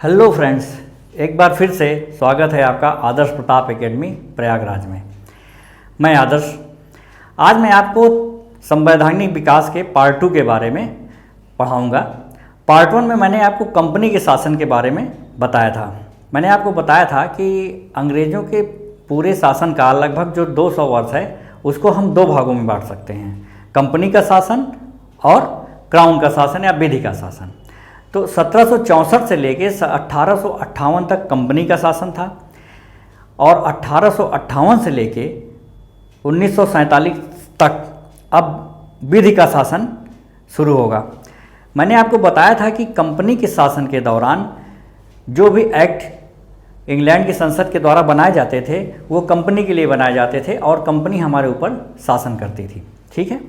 Hello friends, एक बार फिर से स्वागत है आपका आदर्श प्रताप एकेडमी प्रयागराज में। मैं आदर्श। आज मैं आपको संवैधानिक विकास के पार्ट 2 के बारे में पढ़ाऊंगा। पार्ट 1 में मैंने आपको कंपनी के शासन के बारे में बताया था। मैंने आपको बताया था कि अंग्रेज़ों के पूरे शासन का लगभग जो 200 वर्ष है उसको हम 2 भागों में बांट सकते हैं, कंपनी का शासन और क्राउन का शासन या विधि का शासन। तो 1764 से लेके 1858 तक कंपनी का शासन था और 1858 से लेके 1947 तक अब विधि का शासन शुरू होगा। मैंने आपको बताया था कि कंपनी के शासन के दौरान जो भी एक्ट इंग्लैंड की संसद के द्वारा बनाए जाते थे वो कंपनी के लिए बनाए जाते थे और कंपनी हमारे ऊपर शासन करती थी, ठीक है।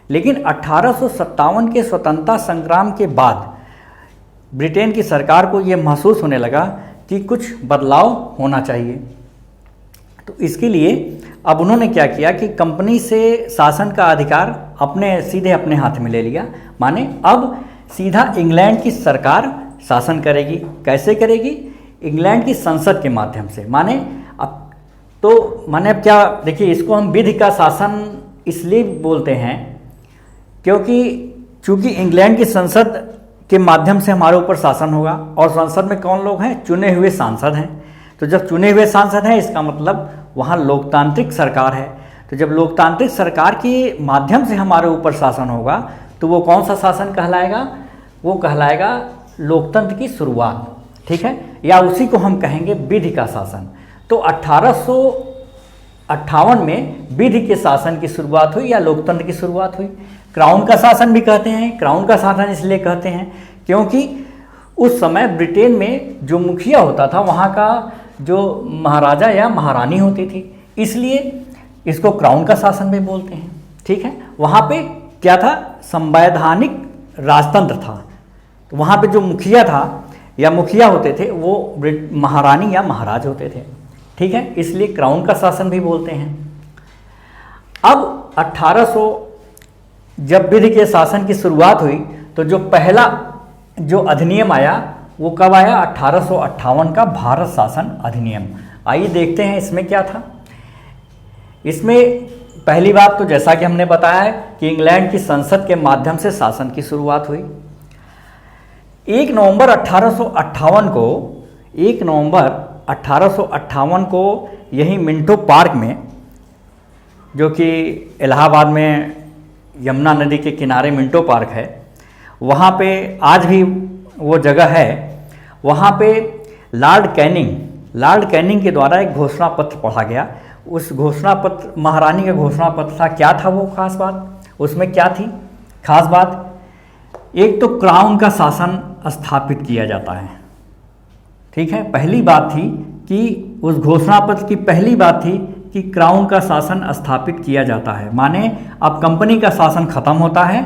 लेकिन 1857 के स्वतंत्रता संग्राम के बाद ब्रिटेन की सरकार को ये महसूस होने लगा कि कुछ बदलाव होना चाहिए। तो इसके लिए अब उन्होंने क्या किया कि कंपनी से शासन का अधिकार सीधे अपने हाथ में ले लिया। माने अब सीधा इंग्लैंड की सरकार शासन करेगी। कैसे करेगी? इंग्लैंड की संसद के माध्यम से। माने अब क्या देखिए, इसको हम विधि का शासन इसलिए बोलते हैं क्योंकि चूंकि इंग्लैंड की संसद के माध्यम से हमारे ऊपर शासन होगा और संसद में कौन लोग हैं? चुने हुए सांसद हैं। तो जब चुने हुए सांसद हैं इसका मतलब वहाँ लोकतांत्रिक सरकार है। तो जब लोकतांत्रिक सरकार के माध्यम से हमारे ऊपर शासन होगा तो वो कौन सा शासन कहलाएगा? वो कहलाएगा लोकतंत्र की शुरुआत, ठीक है, या उसी को हम कहेंगे विधि का शासन। तो 1858 में विधि के शासन की शुरुआत हुई या लोकतंत्र की शुरुआत हुई। क्राउन का शासन भी कहते हैं। क्राउन का शासन इसलिए कहते हैं क्योंकि उस समय ब्रिटेन में जो मुखिया होता था वहाँ का जो महाराजा या महारानी होती थी, इसलिए इसको क्राउन का शासन भी बोलते हैं, ठीक है। वहाँ पे क्या था? संवैधानिक राजतंत्र था। तो वहाँ पे जो मुखिया था या मुखिया होते थे वो महारानी या महाराज होते थे, ठीक है, इसलिए क्राउन का शासन भी बोलते हैं। अब 1800 जब विधि के शासन की शुरुआत हुई तो जो पहला जो अधिनियम आया वो कब आया? 1858 का भारत शासन अधिनियम। आइए देखते हैं इसमें क्या था। इसमें पहली बात तो जैसा कि हमने बताया है कि इंग्लैंड की संसद के माध्यम से शासन की शुरुआत हुई। 1 नवंबर 1858 को यही मिंटो पार्क में, जो कि इलाहाबाद में यमुना नदी के किनारे मिंटो पार्क है, वहाँ पे आज भी वो जगह है। वहाँ पे लॉर्ड कैनिंग के द्वारा एक घोषणा पत्र पढ़ा गया। उस घोषणा पत्र, महारानी का घोषणा पत्र था। क्या था वो खास बात? उसमें क्या थी खास बात? एक तो क्राउन का शासन स्थापित किया जाता है, ठीक है। पहली बात थी कि उस घोषणा पत्र की पहली बात थी कि क्राउन का शासन स्थापित किया जाता है। माने अब कंपनी का शासन खत्म होता है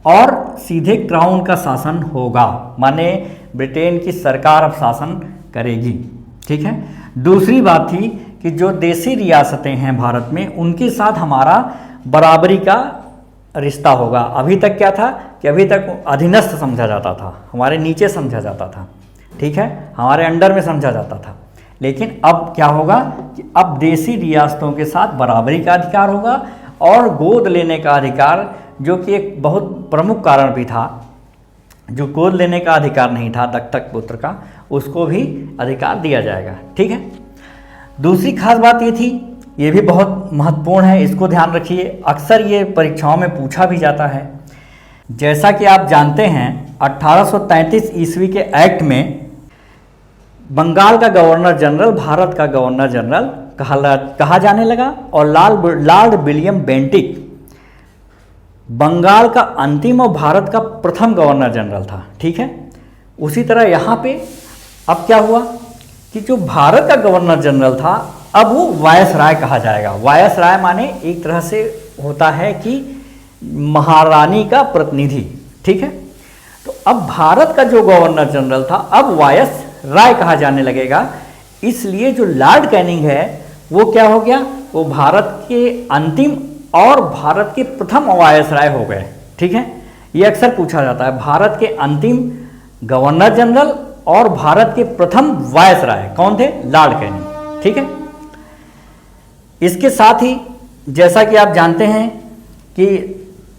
और सीधे क्राउन का शासन होगा। माने ब्रिटेन की सरकार अब शासन करेगी, ठीक है। दूसरी बात थी कि जो देशी रियासतें हैं भारत में उनके साथ हमारा बराबरी का रिश्ता होगा। अभी तक क्या था कि अभी तक अधीनस्थ समझा जाता था, हमारे नीचे समझा जाता था, ठीक है, हमारे अंडर में समझा जाता था। लेकिन अब क्या होगा कि अब देशी रियासतों के साथ बराबरी का अधिकार होगा और गोद लेने का अधिकार, जो कि एक बहुत प्रमुख कारण भी था। जो गोद लेने का अधिकार नहीं था दत्तक पुत्र का, उसको भी अधिकार दिया जाएगा, ठीक है। दूसरी खास बात ये थी, ये भी बहुत महत्वपूर्ण है, इसको ध्यान रखिए, अक्सर ये परीक्षाओं में पूछा भी जाता है। जैसा कि आप जानते हैं 1833 ईस्वी के एक्ट में बंगाल का गवर्नर जनरल भारत का गवर्नर जनरल कहा जाने लगा और लॉर्ड विलियम बेंटिक बंगाल का अंतिम और भारत का प्रथम गवर्नर जनरल था, ठीक है। उसी तरह यहाँ पे अब क्या हुआ कि जो भारत का गवर्नर जनरल था अब वो वायसराय कहा जाएगा। वायसराय माने एक तरह से होता है कि महारानी का प्रतिनिधि, ठीक है। तो अब भारत का जो गवर्नर जनरल था अब वायसराय कहा जाने लगेगा। इसलिए जो लॉर्ड कैनिंग है वो क्या हो गया? वो भारत के अंतिम और भारत के प्रथम वायसराय हो गए, ठीक है। ये अक्सर पूछा जाता है, भारत के अंतिम गवर्नर जनरल और भारत के प्रथम वायसराय कौन थे? Lord Canning. ठीक है, इसके साथ ही जैसा कि आप जानते हैं कि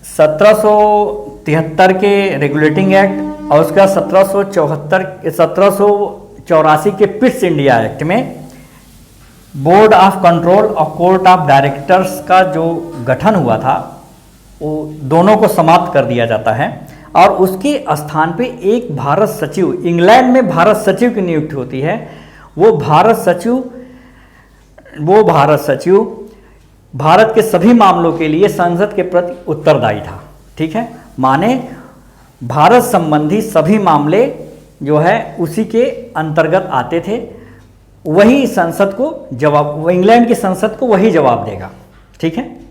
1773 के रेगुलेटिंग एक्ट और उसका 1784 के पिट्स इंडिया एक्ट में बोर्ड ऑफ कंट्रोल और कोर्ट ऑफ डायरेक्टर्स का जो गठन हुआ था वो दोनों को समाप्त कर दिया जाता है और उसके स्थान पे एक भारत सचिव, इंग्लैंड में भारत सचिव की नियुक्ति होती है। वो भारत सचिव भारत के सभी मामलों के लिए संसद के प्रति उत्तरदायी था। ठीक है, माने भारत संबंधी सभी मामले जो है उसी के अंतर्गत आते थे, वही संसद को जवाब, इंग्लैंड की संसद को वही जवाब देगा। ठीक है,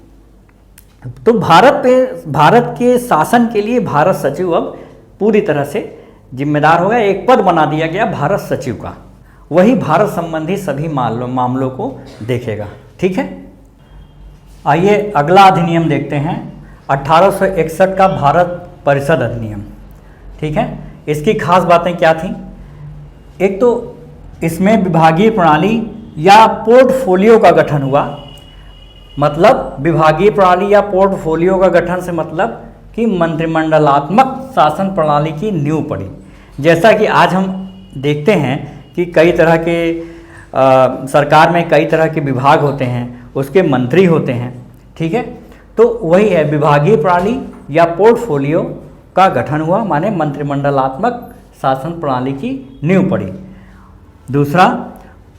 तो भारत के शासन के लिए भारत सचिव अब पूरी तरह से जिम्मेदार हो गया। एक पद बना दिया गया भारत सचिव का, वही भारत संबंधी सभी मामलों को देखेगा। ठीक है, आइए अगला अधिनियम देखते हैं, 1861 का भारत परिषद अधिनियम। ठीक है, इसकी खास बातें क्या थी? एक तो इसमें विभागीय प्रणाली या पोर्टफोलियो का गठन हुआ। मतलब विभागीय प्रणाली या पोर्टफोलियो का गठन से मतलब कि मंत्रिमंडलात्मक शासन प्रणाली की नींव पड़ी। जैसा कि आज हम देखते हैं कि कई तरह के सरकार में कई तरह के विभाग होते हैं, उसके मंत्री होते हैं। ठीक है, तो वही है, विभागीय प्रणाली या पोर्टफोलियो का गठन हुआ, माने मंत्रिमंडलात्मक शासन प्रणाली की नींव पड़ी। दूसरा,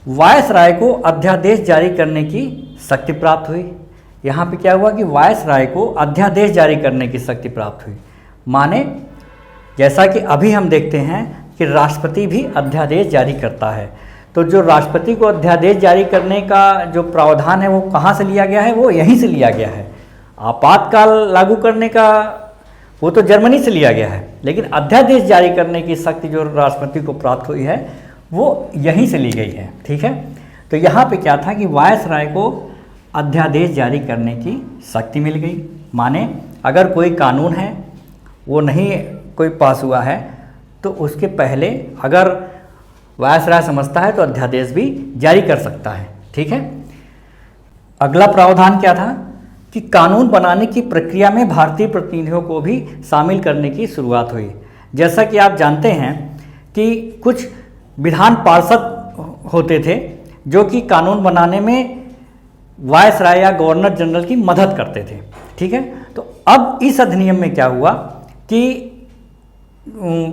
वायसराय को अध्यादेश जारी करने की शक्ति प्राप्त हुई। यहाँ पे क्या हुआ कि वायसराय को अध्यादेश जारी करने की शक्ति प्राप्त हुई, माने जैसा कि अभी हम देखते हैं कि राष्ट्रपति भी अध्यादेश जारी करता है। तो जो राष्ट्रपति को अध्यादेश जारी करने का जो प्रावधान है वो कहाँ से लिया गया है? वो यहीं से लिया गया है। आपातकाल लागू करने का वो तो जर्मनी से लिया गया है, लेकिन अध्यादेश जारी करने की शक्ति जो राष्ट्रपति को प्राप्त हुई है वो यहीं से ली गई है। ठीक है, तो यहाँ पे क्या था कि वायसराय को अध्यादेश जारी करने की शक्ति मिल गई। माने अगर कोई कानून है वो नहीं कोई पास हुआ है तो उसके पहले अगर वायसराय समझता है तो अध्यादेश भी जारी कर सकता है। ठीक है, अगला प्रावधान क्या था कि कानून बनाने की प्रक्रिया में भारतीय प्रतिनिधियों को भी शामिल करने की शुरुआत हुई। जैसा कि आप जानते हैं कि कुछ विधान पार्षद होते थे जो कि कानून बनाने में वायसराय या गवर्नर जनरल की मदद करते थे। ठीक है, तो अब इस अधिनियम में क्या हुआ कि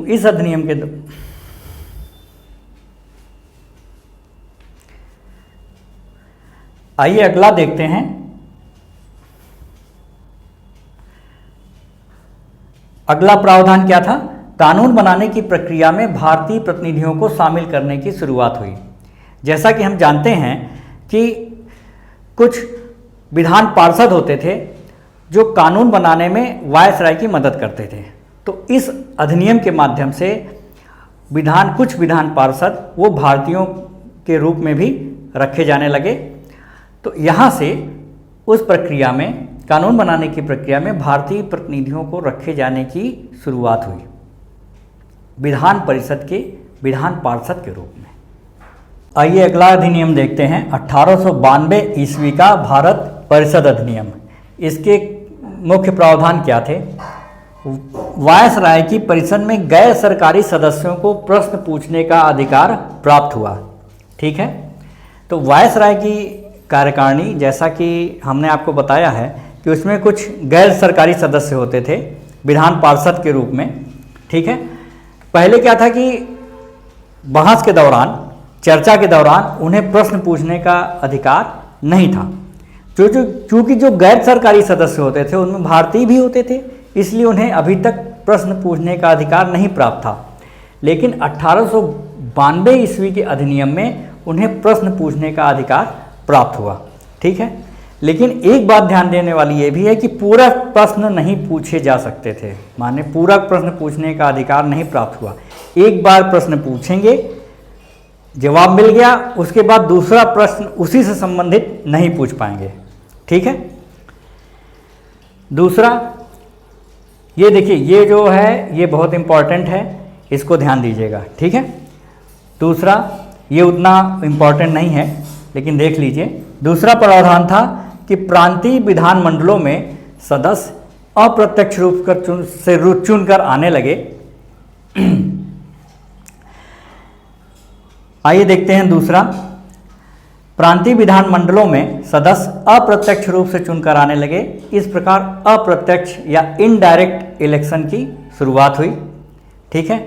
इस अधिनियम के आइए अगला देखते हैं। अगला प्रावधान क्या था? कानून बनाने की प्रक्रिया में भारतीय प्रतिनिधियों को शामिल करने की शुरुआत हुई। जैसा कि हम जानते हैं कि कुछ विधान पार्षद होते थे जो कानून बनाने में वायसराय की मदद करते थे। तो इस अधिनियम के माध्यम से कुछ विधान पार्षद वो भारतीयों के रूप में भी रखे जाने लगे। तो यहाँ से उस प्रक्रिया में, कानून बनाने की प्रक्रिया में भारतीय प्रतिनिधियों को रखे जाने की शुरुआत हुई विधान परिषद के विधान पार्षद के रूप में। आइए अगला अधिनियम देखते हैं, 1892 ईस्वी का भारत परिषद अधिनियम। इसके मुख्य प्रावधान क्या थे? वायसराय की परिषद में गैर सरकारी सदस्यों को प्रश्न पूछने का अधिकार प्राप्त हुआ। ठीक है, तो वायसराय की कार्यकारिणी, जैसा कि हमने आपको बताया है कि उसमें कुछ गैर सरकारी सदस्य होते थे विधान पार्षद के रूप में। ठीक है, पहले क्या था कि बहस के दौरान, चर्चा के दौरान उन्हें प्रश्न पूछने का अधिकार नहीं था। क्योंकि जो गैर सरकारी सदस्य होते थे उनमें भारतीय भी होते थे, इसलिए उन्हें अभी तक प्रश्न पूछने का अधिकार नहीं प्राप्त था। लेकिन 1892 ईस्वी के अधिनियम में उन्हें प्रश्न पूछने का अधिकार प्राप्त हुआ। ठीक है, लेकिन एक बात ध्यान देने वाली ये भी है कि पूरक प्रश्न नहीं पूछे जा सकते थे, माने पूरक प्रश्न पूछने का अधिकार नहीं प्राप्त हुआ। एक बार प्रश्न पूछेंगे, जवाब मिल गया, उसके बाद दूसरा प्रश्न उसी से संबंधित नहीं पूछ पाएंगे। ठीक है, दूसरा ये देखिए, ये जो है ये बहुत इंपॉर्टेंट है, इसको ध्यान दीजिएगा। ठीक है, दूसरा, ये उतना इम्पॉर्टेंट नहीं है लेकिन देख लीजिए, दूसरा प्रावधान था कि प्रांतीय विधानमंडलों में सदस्य अप्रत्यक्ष रूप से चुनकर आने लगे। आइए देखते हैं दूसरा, प्रांतीय विधानमंडलों में सदस्य अप्रत्यक्ष रूप से चुनकर आने लगे। इस प्रकार अप्रत्यक्ष या इनडायरेक्ट इलेक्शन की शुरुआत हुई। ठीक है,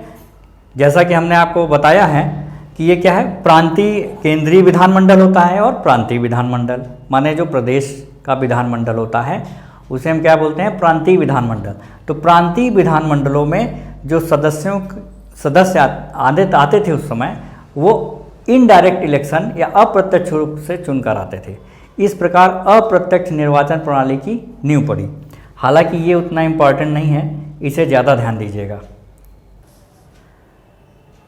जैसा कि हमने आपको बताया है कि ये क्या है, प्रांतीय केंद्रीय विधानमंडल होता है और प्रांतीय विधानमंडल, माने जो प्रदेश का विधानमंडल होता है उसे हम क्या बोलते हैं, प्रांतीय विधानमंडल। तो प्रांतीय विधानमंडलों में जो सदस्य आते थे उस समय, वो इनडायरेक्ट इलेक्शन या अप्रत्यक्ष रूप से चुनकर आते थे। इस प्रकार अप्रत्यक्ष निर्वाचन प्रणाली की नींव पड़ी। हालांकि ये उतना इम्पॉर्टेंट नहीं है, इसे ज़्यादा ध्यान दीजिएगा।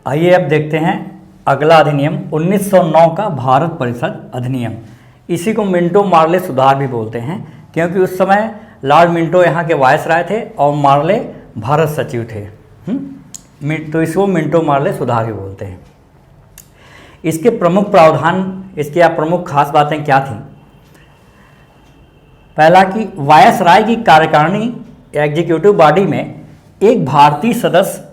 आइए अब देखते हैं अगला अधिनियम 1909 का भारत परिषद अधिनियम। इसी को मिंटो मार्ले सुधार भी बोलते हैं, क्योंकि उस समय लॉर्ड मिंटो यहाँ के वायसराय थे और मार्ले भारत सचिव थे। तो इसको मिंटो मार्ले सुधार भी बोलते हैं। इसके प्रमुख प्रावधान, इसके या प्रमुख खास बातें क्या थीं? पहला कि वायसराय की कार्यकारिणी या एग्जीक्यूटिव बॉडी में एक भारतीय सदस्य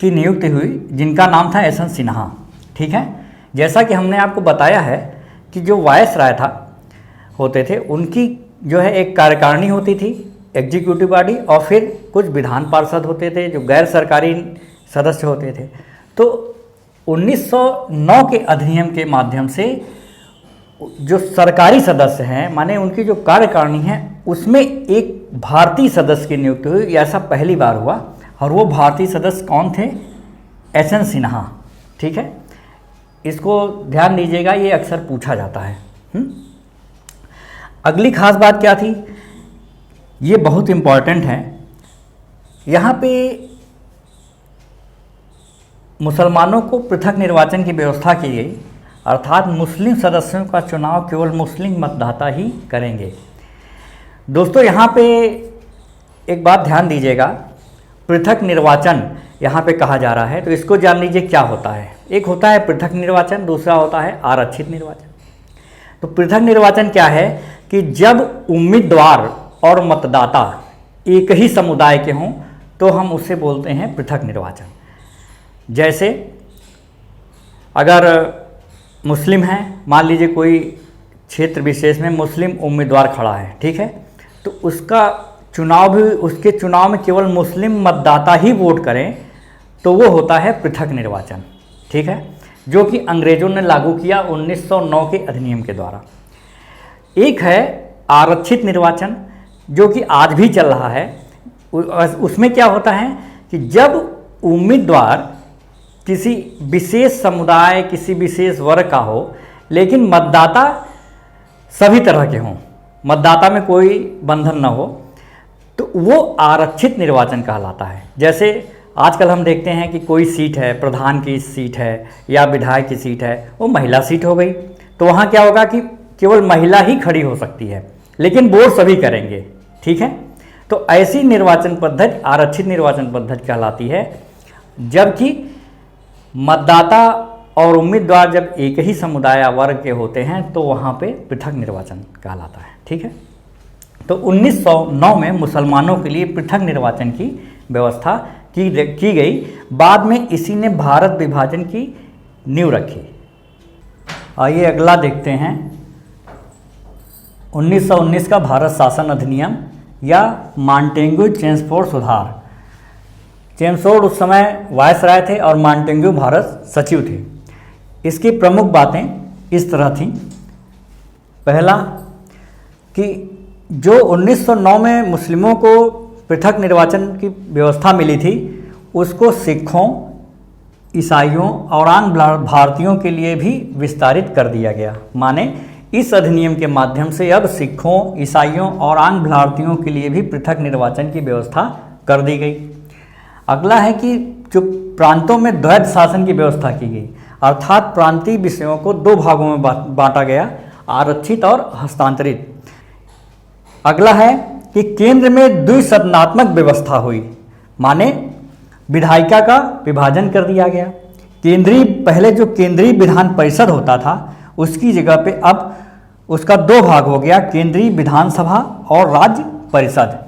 की नियुक्ति हुई जिनका नाम था एस एन सिन्हा। ठीक है, जैसा कि हमने आपको बताया है कि जो वायसराय होते थे उनकी जो है एक कार्यकारिणी होती थी, एग्जीक्यूटिव बॉडी, और फिर कुछ विधान पार्षद होते थे जो गैर सरकारी सदस्य होते थे। तो 1909 के अधिनियम के माध्यम से जो सरकारी सदस्य हैं, माने उनकी जो कार्यकारिणी है, उसमें एक भारतीय सदस्य की नियुक्ति हुई। ऐसा पहली बार हुआ, और वो भारतीय सदस्य कौन थे? S N Sinha. ठीक है, इसको ध्यान दीजिएगा, ये अक्सर पूछा जाता है। अगली खास बात क्या थी? ये बहुत इम्पॉर्टेंट है। यहाँ पे मुसलमानों को पृथक निर्वाचन की व्यवस्था की गई, अर्थात मुस्लिम सदस्यों का चुनाव केवल मुस्लिम मतदाता ही करेंगे। दोस्तों, यहाँ पे एक बात ध्यान दीजिएगा, पृथक निर्वाचन यहाँ पे कहा जा रहा है, तो इसको जान लीजिए क्या होता है। एक होता है पृथक निर्वाचन, दूसरा होता है आरक्षित निर्वाचन। तो पृथक निर्वाचन क्या है कि जब उम्मीदवार और मतदाता एक ही समुदाय के हों तो हम उसे बोलते हैं पृथक निर्वाचन। जैसे अगर मुस्लिम हैं, मान लीजिए कोई क्षेत्र विशेष में मुस्लिम उम्मीदवार खड़ा है, ठीक है, तो उसका चुनाव भी, उसके चुनाव में केवल मुस्लिम मतदाता ही वोट करें तो वो होता है पृथक निर्वाचन। ठीक है, जो कि अंग्रेजों ने लागू किया 1909 के अधिनियम के द्वारा। एक है आरक्षित निर्वाचन, जो कि आज भी चल रहा है। उसमें क्या होता है कि जब उम्मीदवार किसी विशेष समुदाय, किसी विशेष वर्ग का हो, लेकिन मतदाता सभी तरह के हों, मतदाता में कोई बंधन न हो, तो वो आरक्षित निर्वाचन कहलाता है। जैसे आजकल हम देखते हैं कि कोई सीट है, प्रधान की सीट है या विधायक की सीट है, वो महिला सीट हो गई, तो वहाँ क्या होगा कि केवल महिला ही खड़ी हो सकती है, लेकिन वोट सभी करेंगे। ठीक है, तो ऐसी निर्वाचन पद्धति आरक्षित निर्वाचन पद्धति कहलाती है। जबकि मतदाता और उम्मीदवार जब एक ही समुदाय या वर्ग के होते हैं तो वहाँ पे पृथक निर्वाचन कहलाता है। ठीक है, तो 1909 में मुसलमानों के लिए पृथक निर्वाचन की व्यवस्था की गई। बाद में इसी ने भारत विभाजन की नींव रखी। आइए अगला देखते हैं 1919 का भारत शासन अधिनियम या मांटेग्यू चेम्सफोर्ड सुधार। चेम्सफोर्ड उस समय वायसराय थे और मांटेग्यू भारत सचिव थे। इसकी प्रमुख बातें इस तरह थीं। पहला कि जो 1909 में मुस्लिमों को पृथक निर्वाचन की व्यवस्था मिली थी, उसको सिखों, ईसाइयों और आंग्ल भारतीयों के लिए भी विस्तारित कर दिया गया। माने इस अधिनियम के माध्यम से अब सिखों, ईसाइयों और आंग्ल भारतीयों के लिए भी पृथक निर्वाचन की व्यवस्था कर दी गई। अगला है कि जो प्रांतों में द्वैध शासन की व्यवस्था की गई, अर्थात प्रांतीय विषयों को दो भागों में बांटा गया, आरक्षित और हस्तांतरित। अगला है कि केंद्र में द्विसदनात्मक व्यवस्था हुई, माने विधायिका का विभाजन कर दिया गया। पहले जो केंद्रीय विधान परिषद होता था उसकी जगह पे अब उसका दो भाग हो गया, केंद्रीय विधानसभा और राज्य परिषद।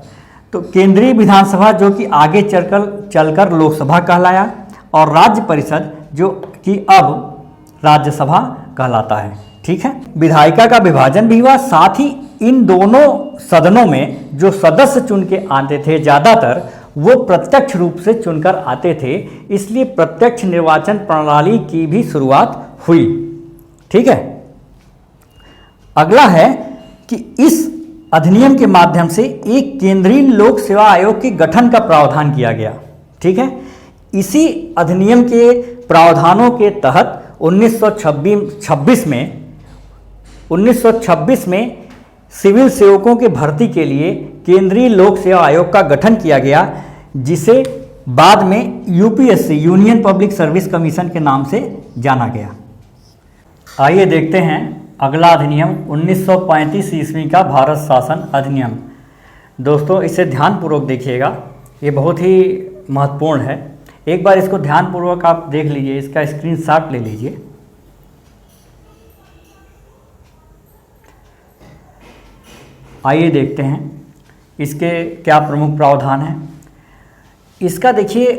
तो केंद्रीय विधानसभा जो कि आगे चलकर लोकसभा कहलाया, और राज्य परिषद जो कि अब राज्यसभा कहलाता है। ठीक है, विधायिका का विभाजन भी हुआ, साथ ही इन दोनों सदनों में जो सदस्य चुन के आते थे ज़्यादातर वो प्रत्यक्ष रूप से चुनकर आते थे, इसलिए प्रत्यक्ष निर्वाचन प्रणाली की भी शुरुआत हुई। ठीक है, अगला है कि इस अधिनियम के माध्यम से एक केंद्रीय लोक सेवा आयोग के गठन का प्रावधान किया गया। ठीक है, इसी अधिनियम के प्रावधानों के तहत 1926 में सिविल सेवकों के भर्ती के लिए केंद्रीय लोक सेवा आयोग का गठन किया गया, जिसे बाद में UPSC union public service commission के नाम से जाना गया। आइए देखते हैं अगला अधिनियम 1935 ईस्वी का भारत शासन अधिनियम। दोस्तों इसे ध्यानपूर्वक देखिएगा, ये बहुत ही महत्वपूर्ण है। एक बार इसको ध्यानपूर्वक आप देख लीजिए, इसका स्क्रीनशॉट ले लीजिए। आइए देखते हैं इसके क्या प्रमुख प्रावधान हैं। इसका देखिए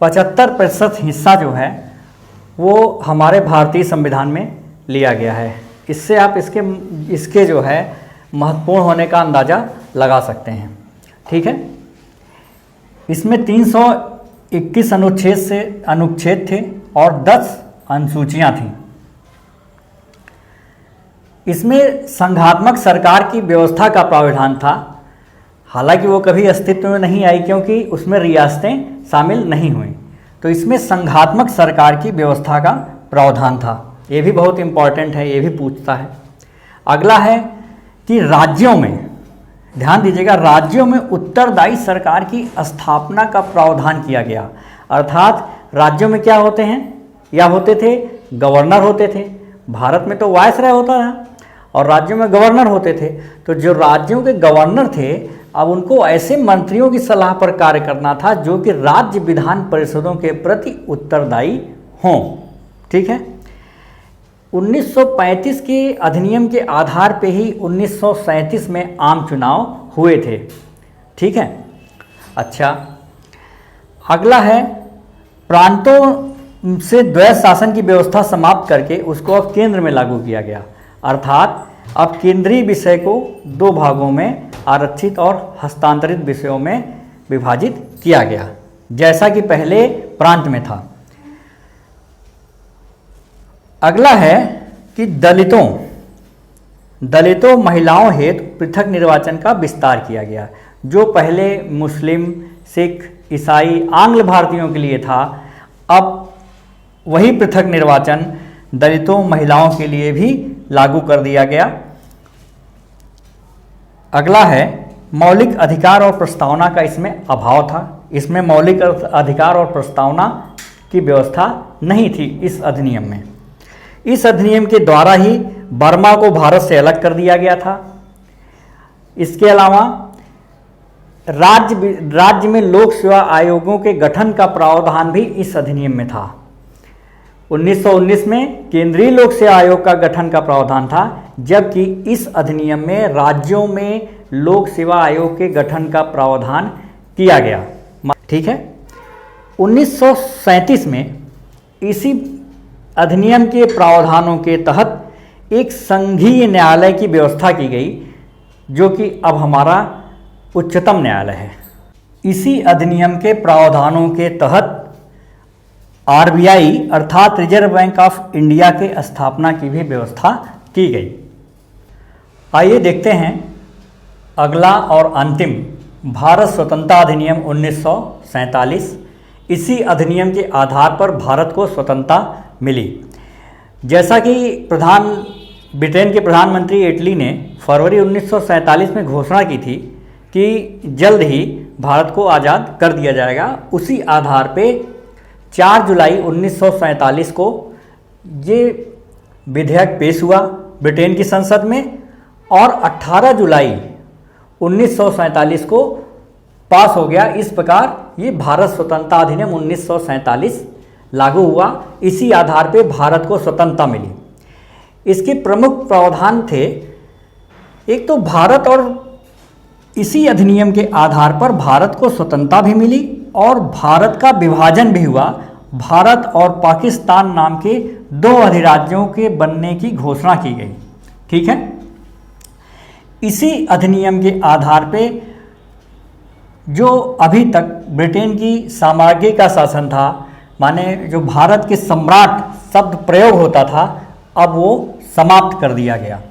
75% हिस्सा जो है वो हमारे भारतीय संविधान में लिया गया है। इससे आप इसके जो है महत्वपूर्ण होने का अंदाज़ा लगा सकते हैं। ठीक है, इसमें 321 अनुच्छेद थे और 10 अनुसूचियाँ थीं। इसमें संघात्मक सरकार की व्यवस्था का प्रावधान था, हालांकि वो कभी अस्तित्व में नहीं आई क्योंकि उसमें रियासतें शामिल नहीं हुई। तो इसमें संघात्मक सरकार की व्यवस्था का प्रावधान था, ये भी बहुत इम्पॉर्टेंट है, ये भी पूछता है। अगला है कि राज्यों में, ध्यान दीजिएगा, राज्यों में उत्तरदायी सरकार की स्थापना का प्रावधान किया गया। अर्थात राज्यों में क्या होते हैं या होते थे, गवर्नर होते थे। भारत में तो वायसराय होता था और राज्यों में गवर्नर होते थे। तो जो राज्यों के गवर्नर थे अब उनको ऐसे मंत्रियों की सलाह पर कार्य करना था जो कि राज्य विधान परिषदों के प्रति उत्तरदायी हों। ठीक है, 1935 के अधिनियम के आधार पे ही 1937 में आम चुनाव हुए थे। ठीक है, अच्छा, अगला है प्रांतों से द्वैध शासन की व्यवस्था समाप्त करके उसको अब केंद्र में लागू किया गया। अर्थात अब केंद्रीय विषय को दो भागों में आरक्षित और हस्तांतरित विषयों में विभाजित किया गया, जैसा कि पहले प्रांत में था। अगला है कि दलितों महिलाओं हेतु पृथक निर्वाचन का विस्तार किया गया। जो पहले मुस्लिम, सिख, ईसाई, आंग्ल भारतीयों के लिए था, अब वही पृथक निर्वाचन दलितों महिलाओं के लिए भी लागू कर दिया गया। अगला है मौलिक अधिकार और प्रस्तावना का इसमें अभाव था। इसमें मौलिक अधिकार और प्रस्तावना की व्यवस्था नहीं थी इस अधिनियम में। इस अधिनियम के द्वारा ही बर्मा को भारत से अलग कर दिया गया था। इसके अलावा राज्य में लोक सेवा आयोगों के गठन का प्रावधान भी इस अधिनियम में था। 1919 में केंद्रीय लोक सेवा आयोग का गठन का प्रावधान था, जबकि इस अधिनियम में राज्यों में लोक सेवा आयोग के गठन का प्रावधान किया गया। ठीक है, 1937 में इसी अधिनियम के प्रावधानों के तहत एक संघीय न्यायालय की व्यवस्था की गई, जो कि अब हमारा उच्चतम न्यायालय है। इसी अधिनियम के प्रावधानों के तहत आरबीआई अर्थात रिजर्व बैंक ऑफ इंडिया के स्थापना की भी व्यवस्था की गई। आइए देखते हैं अगला और अंतिम भारत स्वतंत्रता अधिनियम 1947। इसी अधिनियम के आधार पर भारत को स्वतंत्रता मिली। जैसा कि ब्रिटेन के प्रधानमंत्री एटली ने फरवरी 1947 में घोषणा की थी कि जल्द ही भारत को आज़ाद कर दिया जाएगा, उसी आधार पे 4 जुलाई 1947 को ये विधेयक पेश हुआ ब्रिटेन की संसद में और 18 जुलाई 1947 को पास हो गया। इस प्रकार ये भारत स्वतंत्रता अधिनियम 1947 लागू हुआ। इसी आधार पे भारत को स्वतंत्रता मिली। इसके प्रमुख प्रावधान थे, एक तो भारत और इसी अधिनियम के आधार पर भारत को स्वतंत्रता भी मिली और भारत का विभाजन भी हुआ। भारत और पाकिस्तान नाम के दो अधिराज्यों के बनने की घोषणा की गई। ठीक है। इसी अधिनियम के आधार पे जो अभी तक ब्रिटेन की साम्राज्य का शासन था, माने जो भारत के सम्राट शब्द प्रयोग होता था, अब वो समाप्त कर दिया गया।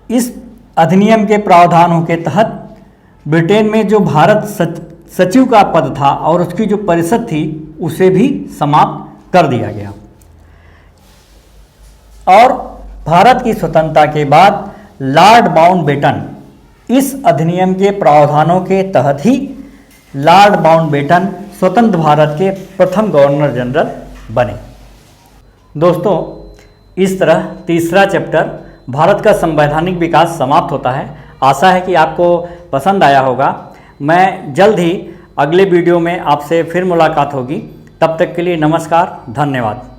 इस अधिनियम के प्रावधानों के तहत ब्रिटेन में जो भारत सचिव का पद था और उसकी जो परिषद थी उसे भी समाप्त कर दिया गया। और भारत की स्वतंत्रता के बाद लॉर्ड माउंटबेटन, इस अधिनियम के प्रावधानों के तहत ही लॉर्ड माउंटबेटन स्वतंत्र भारत के प्रथम गवर्नर जनरल बने। दोस्तों, इस तरह तीसरा चैप्टर भारत का संवैधानिक विकास समाप्त होता है। आशा है कि आपको पसंद आया होगा। मैं जल्द ही अगले वीडियो में आपसे फिर मुलाकात होगी। तब तक के लिए नमस्कार, धन्यवाद।